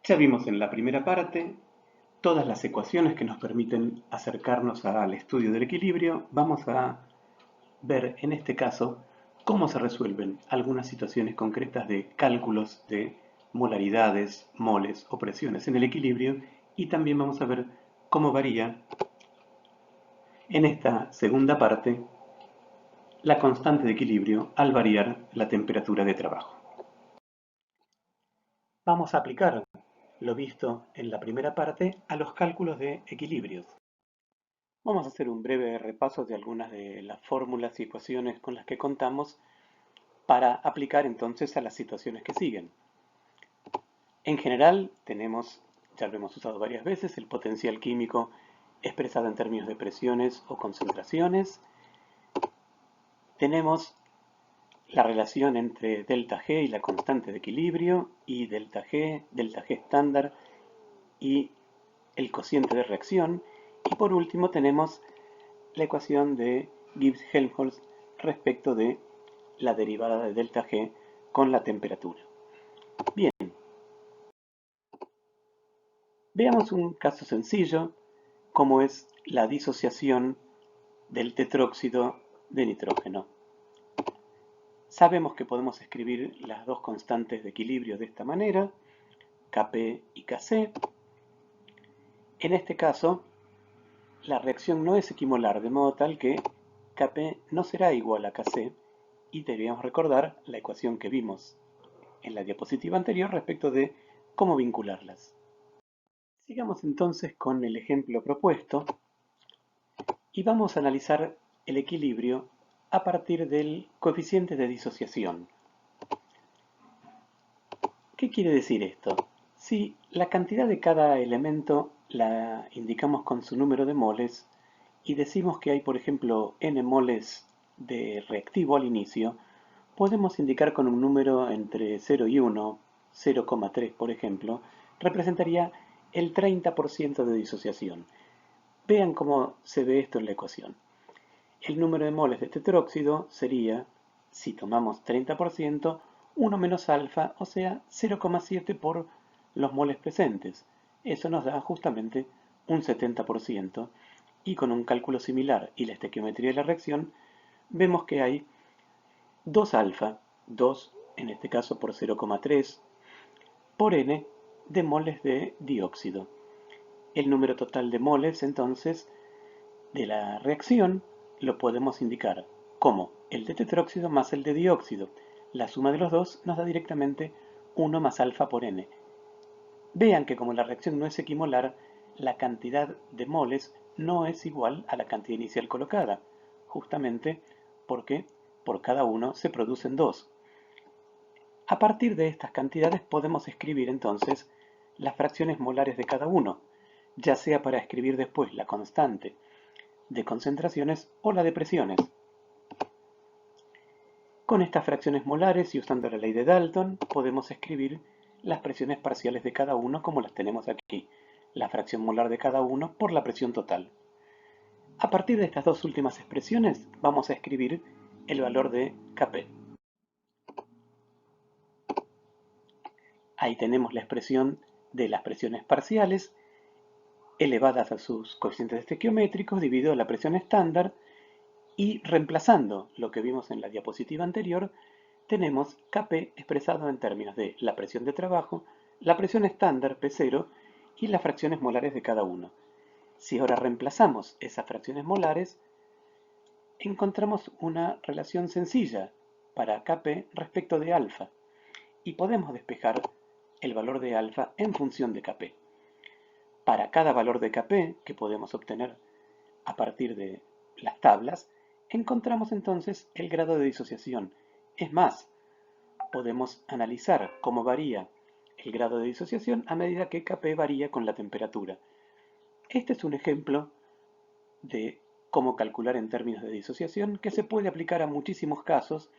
Ya vimos en la primera parte todas las ecuaciones que nos permiten acercarnos al estudio del equilibrio. Vamos a ver en este caso cómo se resuelven algunas situaciones concretas de cálculos de molaridades, moles o presiones en el equilibrio, y también vamos a ver cómo varía en esta segunda parte la constante de equilibrio al variar la temperatura de trabajo. Vamos a aplicar lo visto en la primera parte a los cálculos de equilibrios. Vamos a hacer un breve repaso de algunas de las fórmulas y ecuaciones con las que contamos para aplicar entonces a las situaciones que siguen. En general tenemos, ya lo hemos usado varias veces, el potencial químico expresado en términos de presiones o concentraciones. Tenemos la relación entre delta G y la constante de equilibrio, y delta G estándar y el cociente de reacción. Y por último tenemos la ecuación de Gibbs-Helmholtz respecto de la derivada de delta G con la temperatura. Bien, veamos un caso sencillo como es la disociación del tetróxido de nitrógeno. Sabemos que podemos escribir las dos constantes de equilibrio de esta manera, Kp y Kc. En este caso, la reacción no es equimolar, de modo tal que Kp no será igual a Kc, y deberíamos recordar la ecuación que vimos en la diapositiva anterior respecto de cómo vincularlas. Sigamos entonces con el ejemplo propuesto y vamos a analizar el equilibrio a partir del coeficiente de disociación. ¿Qué quiere decir esto? Si la cantidad de cada elemento la indicamos con su número de moles y decimos que hay, por ejemplo, n moles de reactivo al inicio, podemos indicar con un número entre 0 y 1, 0,3 por ejemplo, representaría el 30% de disociación. Vean cómo se ve esto en la ecuación. El número de moles de tetróxido sería, si tomamos 30%, 1 menos alfa, o sea, 0,7 por los moles presentes. Eso nos da justamente un 70%, y con un cálculo similar y la estequiometría de la reacción, vemos que hay 2 alfa, 2 en este caso por 0,3, por n de moles de dióxido. El número total de moles, entonces, de la reacción lo podemos indicar como el de tetróxido más el de dióxido. La suma de los dos nos da directamente 1 más alfa por n. Vean que como la reacción no es equimolar, la cantidad de moles no es igual a la cantidad inicial colocada, justamente porque por cada uno se producen dos. A partir de estas cantidades podemos escribir entonces las fracciones molares de cada uno, ya sea para escribir después la constante de concentraciones o la de presiones. Con estas fracciones molares y usando la ley de Dalton, podemos escribir las presiones parciales de cada uno como las tenemos aquí, la fracción molar de cada uno por la presión total. A partir de estas dos últimas expresiones vamos a escribir el valor de Kp. Ahí tenemos la expresión de las presiones parciales elevadas a sus coeficientes estequiométricos dividido la presión estándar, y reemplazando lo que vimos en la diapositiva anterior, tenemos Kp expresado en términos de la presión de trabajo, la presión estándar P0 y las fracciones molares de cada uno. Si ahora reemplazamos esas fracciones molares, encontramos una relación sencilla para Kp respecto de alfa, y podemos despejar el valor de alfa en función de Kp. Para cada valor de Kp que podemos obtener a partir de las tablas, encontramos entonces el grado de disociación. Es más, podemos analizar cómo varía el grado de disociación a medida que Kp varía con la temperatura. Este es un ejemplo de cómo calcular en términos de disociación que se puede aplicar a muchísimos casos,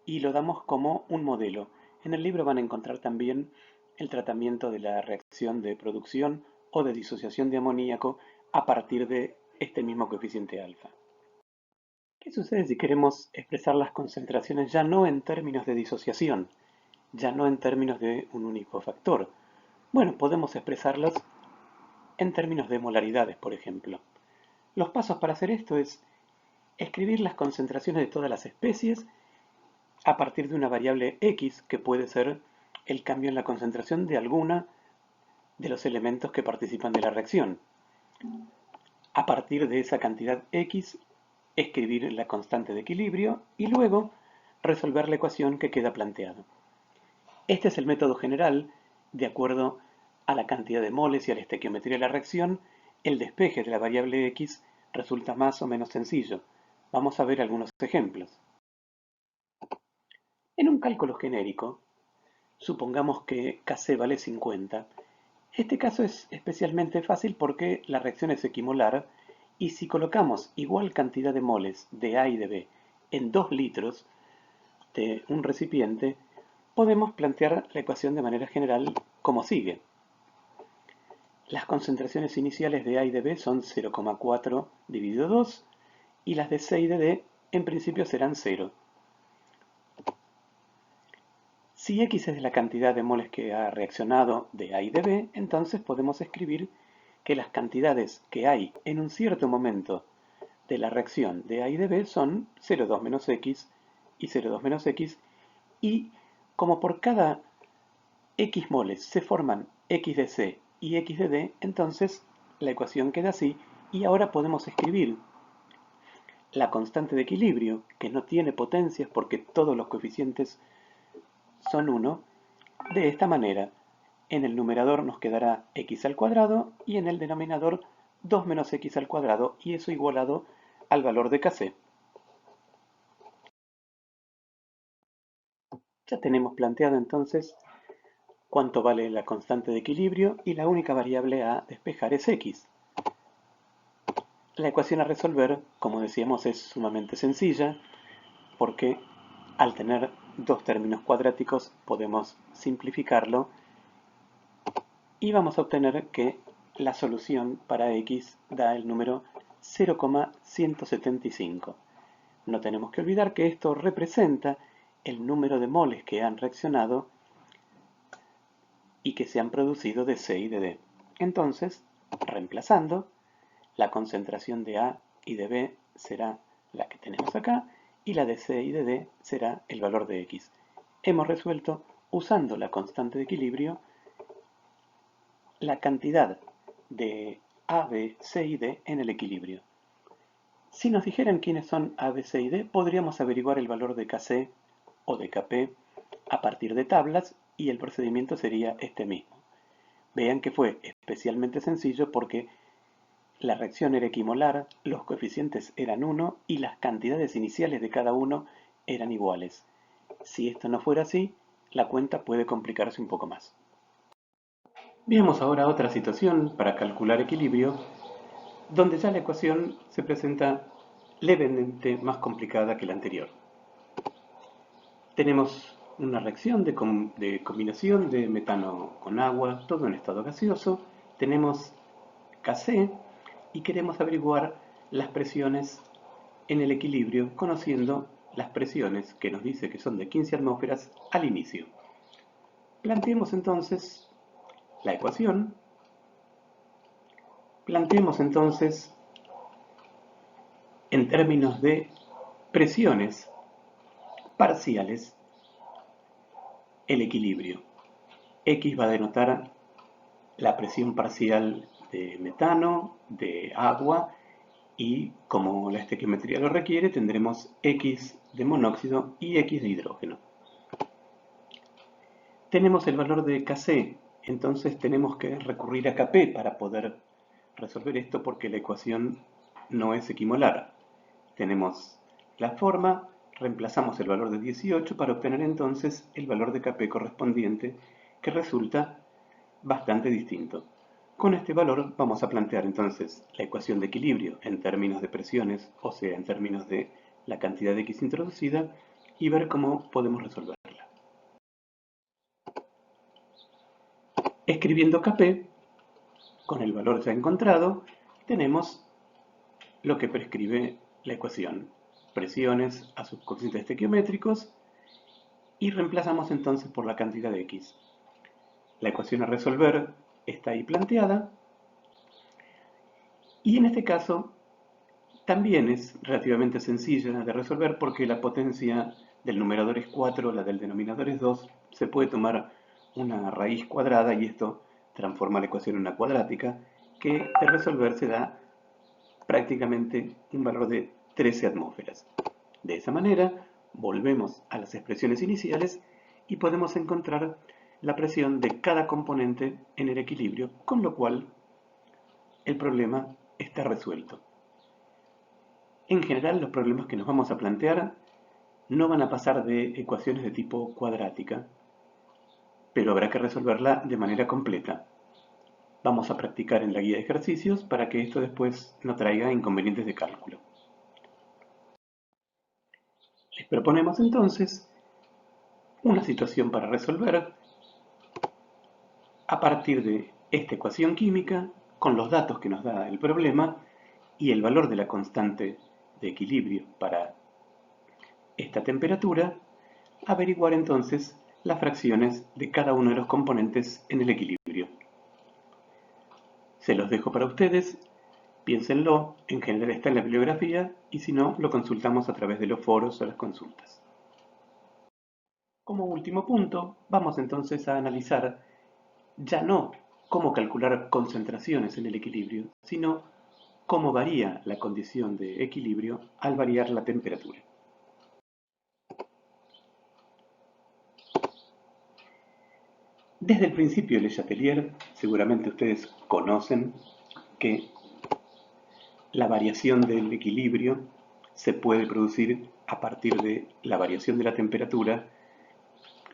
y lo damos como un modelo. En el libro van a encontrar también el tratamiento de la reacción de producción o de disociación de amoníaco a partir de este mismo coeficiente alfa. ¿Qué sucede si queremos expresar las concentraciones ya no en términos de disociación, ya no en términos de un único factor? Bueno, podemos expresarlas en términos de molaridades, por ejemplo. Los pasos para hacer esto es escribir las concentraciones de todas las especies a partir de una variable X, que puede ser el cambio en la concentración de alguna de los elementos que participan de la reacción. A partir de esa cantidad X, escribir la constante de equilibrio y luego resolver la ecuación que queda planteada. Este es el método general. De acuerdo a la cantidad de moles y a la estequiometría de la reacción, el despeje de la variable X resulta más o menos sencillo. Vamos a ver algunos ejemplos. En un cálculo genérico, supongamos que Kc vale 50. Este caso es especialmente fácil porque la reacción es equimolar y si colocamos igual cantidad de moles de A y de B en 2 litros de un recipiente, podemos plantear la ecuación de manera general como sigue. Las concentraciones iniciales de A y de B son 0,4 dividido 2 y las de C y de D en principio serán 0. Si X es la cantidad de moles que ha reaccionado de A y de B, entonces podemos escribir que las cantidades que hay en un cierto momento de la reacción de A y de B son 0,2 menos X y 0,2 menos X, y como por cada X moles se forman X de C y X de D, entonces la ecuación queda así, y ahora podemos escribir la constante de equilibrio, que no tiene potencias porque todos los coeficientes son 1, de esta manera. En el numerador nos quedará x al cuadrado y en el denominador 2 menos x al cuadrado, y eso igualado al valor de Kc. Ya tenemos planteado entonces cuánto vale la constante de equilibrio y la única variable a despejar es x. La ecuación a resolver, como decíamos, es sumamente sencilla porque al tener dos términos cuadráticos podemos simplificarlo y vamos a obtener que la solución para x da el número 0,175. No tenemos que olvidar que esto representa el número de moles que han reaccionado y que se han producido de C y de D. Entonces, reemplazando, la concentración de A y de B será la que tenemos acá y la de C y de D será el valor de X. Hemos resuelto, usando la constante de equilibrio, la cantidad de A, B, C y D en el equilibrio. Si nos dijeran quiénes son A, B, C y D, podríamos averiguar el valor de Kc o de Kp a partir de tablas y el procedimiento sería este mismo. Vean que fue especialmente sencillo porque la reacción era equimolar, los coeficientes eran 1 y las cantidades iniciales de cada uno eran iguales. Si esto no fuera así, la cuenta puede complicarse un poco más. Veamos ahora otra situación para calcular equilibrio, donde ya la ecuación se presenta levemente más complicada que la anterior. Tenemos una reacción de combinación de metano con agua, todo en estado gaseoso. Tenemos Kc y queremos averiguar las presiones en el equilibrio conociendo las presiones que nos dice que son de 15 atmósferas al inicio. Planteemos entonces la ecuación. Planteemos entonces en términos de presiones parciales el equilibrio. X va a denotar la presión parcial de metano, de agua, y como la estequiometría lo requiere, tendremos X de monóxido y X de hidrógeno. Tenemos el valor de Kc, entonces tenemos que recurrir a Kp para poder resolver esto porque la ecuación no es equimolar. Tenemos la forma, reemplazamos el valor de 18 para obtener entonces el valor de Kp correspondiente, que resulta bastante distinto. Con este valor vamos a plantear entonces la ecuación de equilibrio en términos de presiones, o sea, en términos de la cantidad de X introducida, y ver cómo podemos resolverla. Escribiendo Kp, con el valor ya encontrado, tenemos lo que prescribe la ecuación: presiones a sus coeficientes estequiométricos, y reemplazamos entonces por la cantidad de X. La ecuación a resolver está ahí planteada. Y en este caso también es relativamente sencilla de resolver porque la potencia del numerador es 4, la del denominador es 2. Se puede tomar una raíz cuadrada y esto transforma la ecuación en una cuadrática que de resolver se da prácticamente un valor de 13 atmósferas. De esa manera volvemos a las expresiones iniciales y podemos encontrar la presión de cada componente en el equilibrio, con lo cual el problema está resuelto. En general, los problemas que nos vamos a plantear no van a pasar de ecuaciones de tipo cuadrática, pero habrá que resolverla de manera completa. Vamos a practicar en la guía de ejercicios para que esto después no traiga inconvenientes de cálculo. Les proponemos entonces una situación para resolver a partir de esta ecuación química con los datos que nos da el problema y el valor de la constante de equilibrio para esta temperatura, averiguar entonces las fracciones de cada uno de los componentes en el equilibrio. Se los dejo para ustedes, piénsenlo, en general está en la bibliografía y si no, lo consultamos a través de los foros o las consultas. Como último punto, vamos entonces a analizar ya no cómo calcular concentraciones en el equilibrio, sino cómo varía la condición de equilibrio al variar la temperatura. Desde el principio de Le Chatelier, seguramente ustedes conocen que la variación del equilibrio se puede producir a partir de la variación de la temperatura,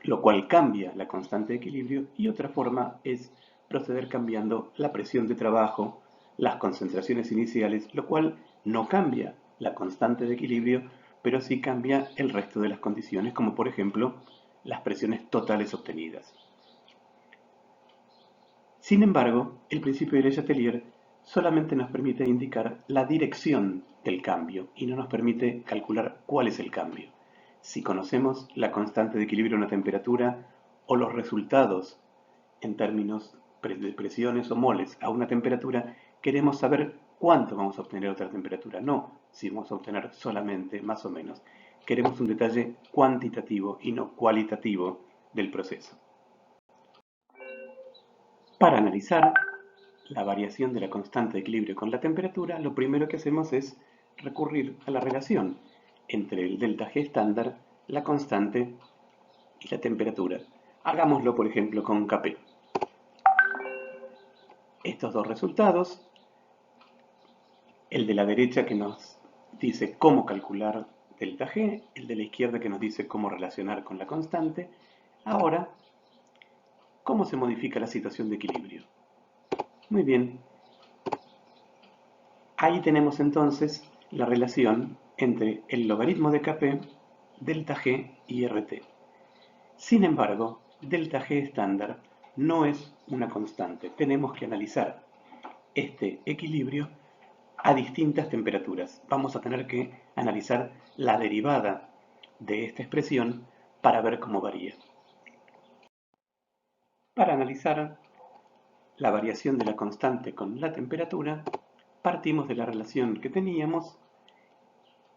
lo cual cambia la constante de equilibrio, y otra forma es proceder cambiando la presión de trabajo, las concentraciones iniciales, lo cual no cambia la constante de equilibrio, pero sí cambia el resto de las condiciones, como por ejemplo las presiones totales obtenidas. Sin embargo, el principio de Le Chatelier solamente nos permite indicar la dirección del cambio y no nos permite calcular cuál es el cambio. Si conocemos la constante de equilibrio de una temperatura o los resultados en términos de presiones o moles a una temperatura, queremos saber cuánto vamos a obtener a otra temperatura, no si vamos a obtener solamente más o menos. Queremos un detalle cuantitativo y no cualitativo del proceso. Para analizar la variación de la constante de equilibrio con la temperatura, lo primero que hacemos es recurrir a la relación entre el delta G estándar, la constante y la temperatura. Hagámoslo, por ejemplo, con Kp. Estos dos resultados, el de la derecha que nos dice cómo calcular delta G, el de la izquierda que nos dice cómo relacionar con la constante. Ahora, ¿cómo se modifica la situación de equilibrio? Muy bien, ahí tenemos entonces la relación entre el logaritmo de Kp, delta G y RT. Sin embargo, delta G estándar no es una constante. Tenemos que analizar este equilibrio a distintas temperaturas. Vamos a tener que analizar la derivada de esta expresión para ver cómo varía. Para analizar la variación de la constante con la temperatura, partimos de la relación que teníamos.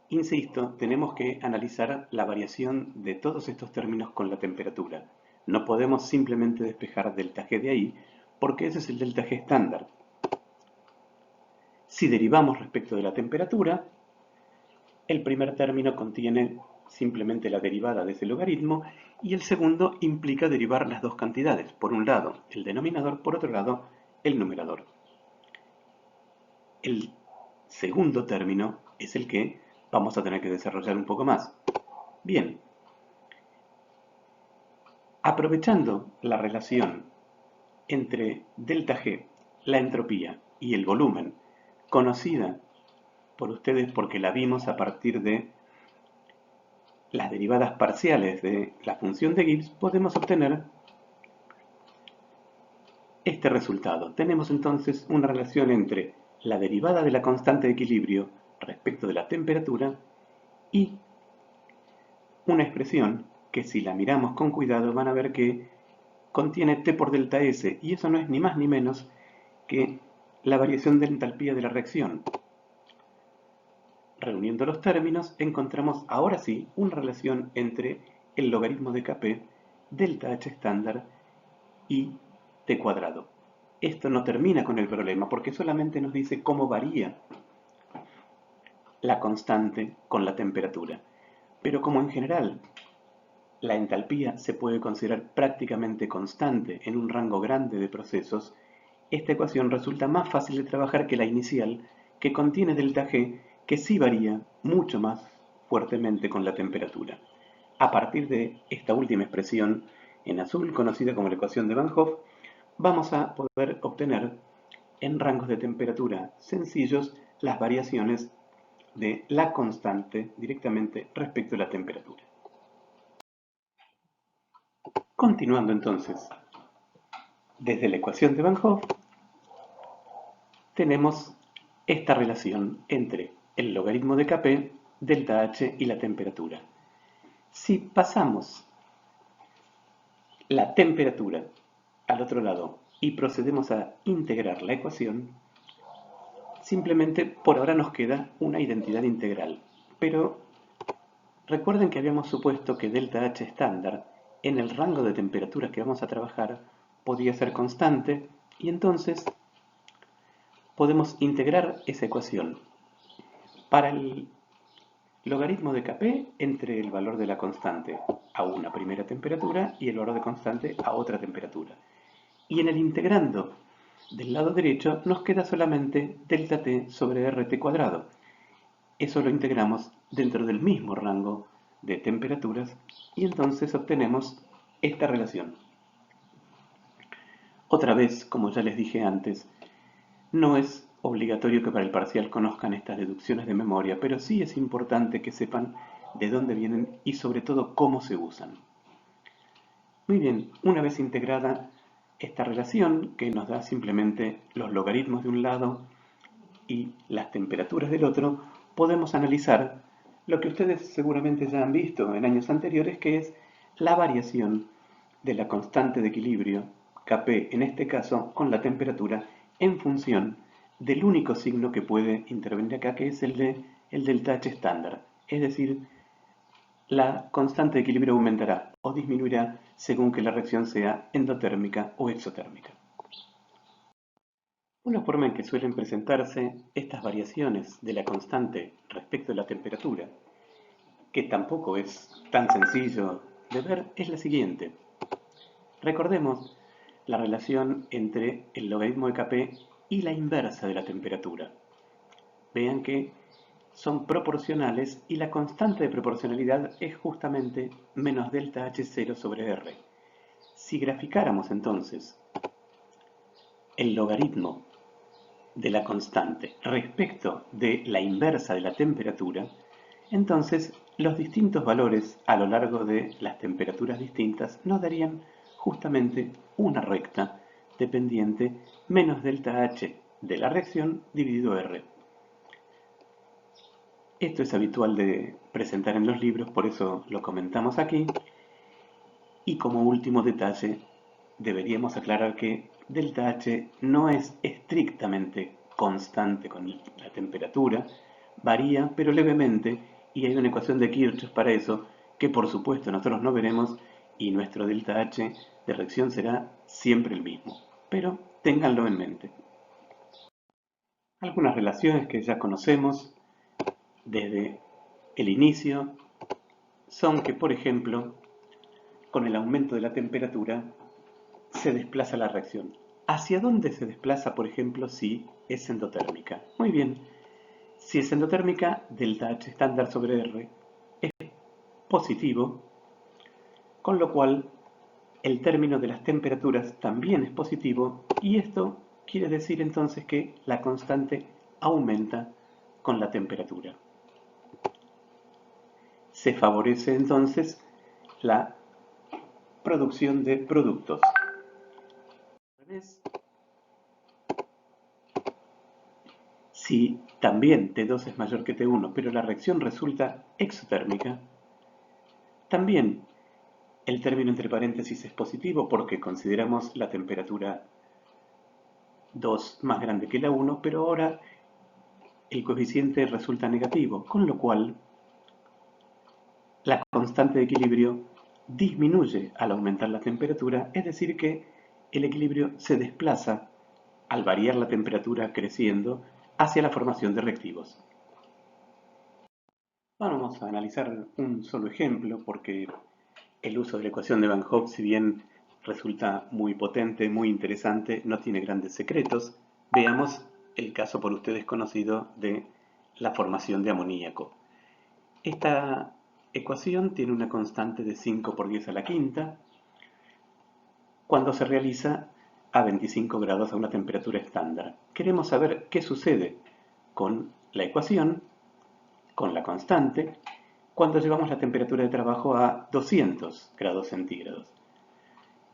Insisto, tenemos que analizar la variación de todos estos términos con la temperatura. No podemos simplemente despejar delta G de ahí, porque ese es el delta G estándar. Si derivamos respecto de la temperatura, el primer término contiene simplemente la derivada de ese logaritmo y el segundo implica derivar las dos cantidades. Por un lado, el denominador, por otro lado, el numerador. El segundo término es el que vamos a tener que desarrollar un poco más. Bien, aprovechando la relación entre delta G, la entropía y el volumen, conocida por ustedes porque la vimos a partir de las derivadas parciales de la función de Gibbs, podemos obtener este resultado. Tenemos entonces una relación entre la derivada de la constante de equilibrio respecto de la temperatura y una expresión que, si la miramos con cuidado, van a ver que contiene T por delta S, y eso no es ni más ni menos que la variación de entalpía de la reacción. Reuniendo los términos, encontramos ahora sí una relación entre el logaritmo de Kp, delta H estándar y T cuadrado. Esto no termina con el problema porque solamente nos dice cómo varía la constante con la temperatura. Pero como en general la entalpía se puede considerar prácticamente constante en un rango grande de procesos, esta ecuación resulta más fácil de trabajar que la inicial, que contiene delta G, que sí varía mucho más fuertemente con la temperatura. A partir de esta última expresión en azul, conocida como la ecuación de Van Hoff, vamos a poder obtener en rangos de temperatura sencillos las variaciones de la constante directamente respecto a la temperatura. Continuando entonces, desde la ecuación de Van Hoff tenemos esta relación entre el logaritmo de Kp, delta H y la temperatura. Si pasamos la temperatura al otro lado y procedemos a integrar la ecuación, simplemente por ahora nos queda una identidad integral. Pero recuerden que habíamos supuesto que delta H estándar en el rango de temperaturas que vamos a trabajar podía ser constante, y entonces podemos integrar esa ecuación para el logaritmo de Kp entre el valor de la constante a una primera temperatura y el valor de constante a otra temperatura. Y en el integrando del lado derecho nos queda solamente delta t sobre rt cuadrado. Eso lo integramos dentro del mismo rango de temperaturas y entonces obtenemos esta relación. Otra vez, como ya les dije antes, no es obligatorio que para el parcial conozcan estas deducciones de memoria, pero sí es importante que sepan de dónde vienen y sobre todo cómo se usan. Muy bien, una vez integrada esta relación, que nos da simplemente los logaritmos de un lado y las temperaturas del otro, podemos analizar lo que ustedes seguramente ya han visto en años anteriores, que es la variación de la constante de equilibrio, Kp en este caso, con la temperatura en función del único signo que puede intervenir acá, que es el delta H estándar. Es decir, la constante de equilibrio aumentará o disminuirá según que la reacción sea endotérmica o exotérmica. Una forma en que suelen presentarse estas variaciones de la constante respecto de la temperatura, que tampoco es tan sencillo de ver, es la siguiente. Recordemos la relación entre el logaritmo de Kp y la inversa de la temperatura. Vean que son proporcionales y la constante de proporcionalidad es justamente menos delta H0 sobre R. Si graficáramos entonces el logaritmo de la constante respecto de la inversa de la temperatura, entonces los distintos valores a lo largo de las temperaturas distintas nos darían justamente una recta dependiente menos delta H de la reacción dividido R. Esto es habitual de presentar en los libros, por eso lo comentamos aquí. Y como último detalle, deberíamos aclarar que delta H no es estrictamente constante con la temperatura, varía pero levemente, y hay una ecuación de Kirchhoff para eso, que por supuesto nosotros no veremos, y nuestro delta H de reacción será siempre el mismo. Pero ténganlo en mente. Algunas relaciones que ya conocemos desde el inicio son que, por ejemplo, con el aumento de la temperatura se desplaza la reacción. ¿Hacia dónde se desplaza, por ejemplo, si es endotérmica? Muy bien, si es endotérmica, delta H estándar sobre R es positivo, con lo cual el término de las temperaturas también es positivo, y esto quiere decir entonces que la constante aumenta con la temperatura. Se favorece entonces la producción de productos. Si también T2 es mayor que T1, pero la reacción resulta exotérmica, también El término entre paréntesis es positivo porque consideramos la temperatura 2 más grande que la 1, pero ahora el coeficiente resulta negativo, con lo cual la constante de equilibrio disminuye al aumentar la temperatura, es decir que el equilibrio se desplaza al variar la temperatura creciendo hacia la formación de reactivos. Vamos a analizar un solo ejemplo porque el uso de la ecuación de Van Hoff, si bien resulta muy potente, muy interesante, no tiene grandes secretos. Veamos el caso por ustedes conocido de la formación de amoníaco. Esta ecuación tiene una constante de 5 por 10 a la quinta cuando se realiza a 25 grados a una temperatura estándar. Queremos saber qué sucede con la ecuación, con la constante, cuando llevamos la temperatura de trabajo a 200 grados centígrados.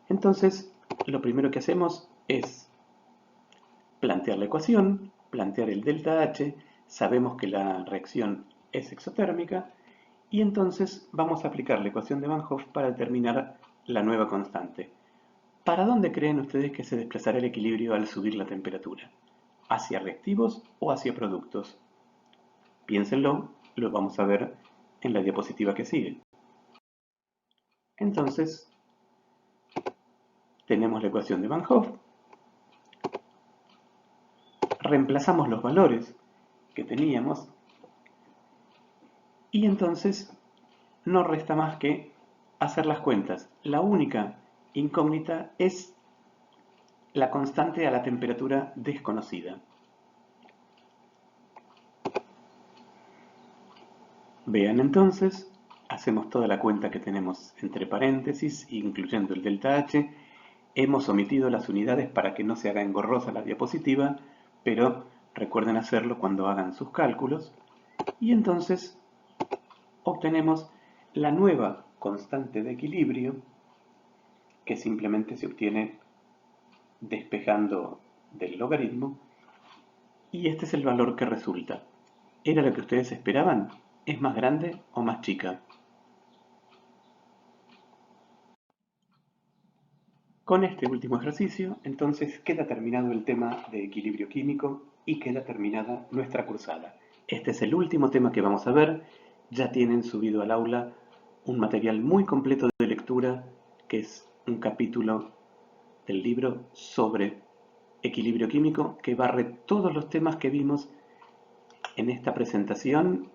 Entonces, lo primero que hacemos es plantear la ecuación, plantear el delta H, sabemos que la reacción es exotérmica, y entonces vamos a aplicar la ecuación de Van Hoff para determinar la nueva constante. ¿Para dónde creen ustedes que se desplazará el equilibrio al subir la temperatura? ¿Hacia reactivos o hacia productos? Piénsenlo, lo vamos a ver en la diapositiva que sigue. Entonces, tenemos la ecuación de Van Hoff, reemplazamos los valores que teníamos y entonces no resta más que hacer las cuentas. La única incógnita es la constante a la temperatura desconocida. Vean entonces, hacemos toda la cuenta que tenemos entre paréntesis, incluyendo el delta H. Hemos omitido las unidades para que no se haga engorrosa la diapositiva, pero recuerden hacerlo cuando hagan sus cálculos. Y entonces obtenemos la nueva constante de equilibrio, que simplemente se obtiene despejando del logaritmo, y este es el valor que resulta. ¿Era lo que ustedes esperaban? ¿Es más grande o más chica? Con este último ejercicio, entonces queda terminado el tema de equilibrio químico y queda terminada nuestra cursada. Este es el último tema que vamos a ver. Ya tienen subido al aula un material muy completo de lectura, que es un capítulo del libro sobre equilibrio químico, que barre todos los temas que vimos en esta presentación,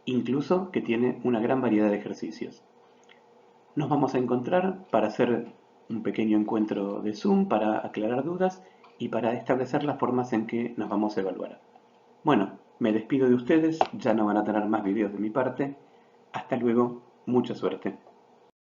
incluso que tiene una gran variedad de ejercicios. Nos vamos a encontrar para hacer un pequeño encuentro de Zoom, para aclarar dudas y para establecer las formas en que nos vamos a evaluar. Bueno, me despido de ustedes, ya no van a tener más videos de mi parte. Hasta luego, mucha suerte.